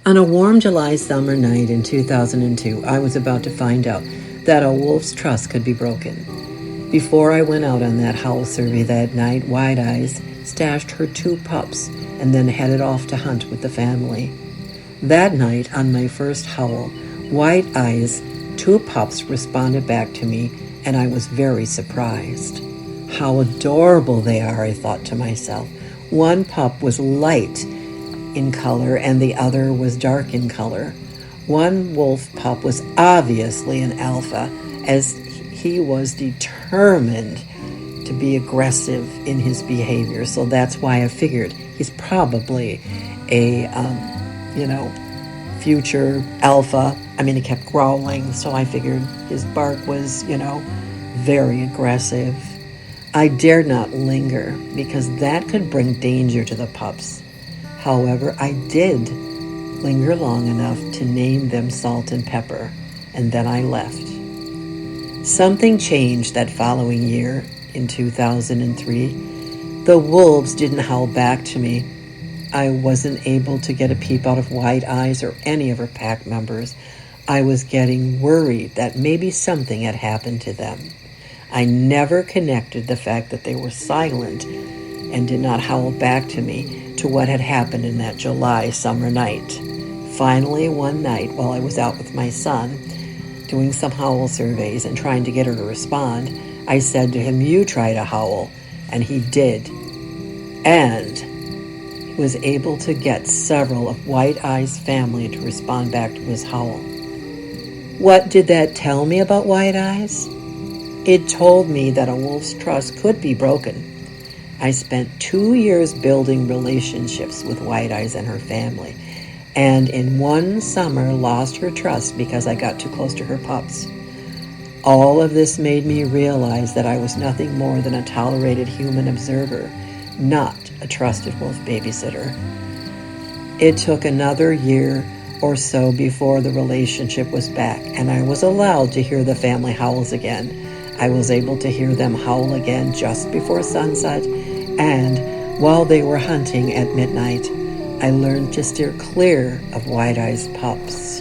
On a warm July summer night in 2002, I was about to find out that a wolf's trust could be broken. Before I went out on that howl survey that night, White Eyes stashed her 2 pups and then headed off to hunt with the family. That night, on my first howl, White Eyes' 2 pups responded back to me, and I was very surprised. How adorable they are, I thought to myself. One pup was light in color and the other was dark in color. One wolf pup was obviously an alpha, as he was determined to be aggressive in his behavior. So that's why I figured he's probably a, future alpha. I mean, he kept growling, so I figured his bark was, very aggressive. I dared not linger because that could bring danger to the pups. However, I did linger long enough to name them Salt and Pepper, and then I left. Something changed that following year in 2003. The wolves didn't howl back to me. I wasn't able to get a peep out of White Eyes or any of her pack members. I was getting worried that maybe something had happened to them. I never connected the fact that they were silent and did not howl back to me to what had happened in that July summer night. Finally, one night while I was out with my son, doing some howl surveys and trying to get her to respond, I said to him, "You try to howl," and he did. And he was able to get several of White Eyes' family to respond back to his howl. What did that tell me about White Eyes? It told me that a wolf's trust could be broken. I spent 2 years building relationships with White Eyes and her family, and in one summer lost her trust because I got too close to her pups. All of this made me realize that I was nothing more than a tolerated human observer, not a trusted wolf babysitter. It took another year or so before the relationship was back, and I was allowed to hear the family howls again. I was able to hear them howl again just before sunset, and while they were hunting at midnight, I learned to steer clear of White Eyes' pups.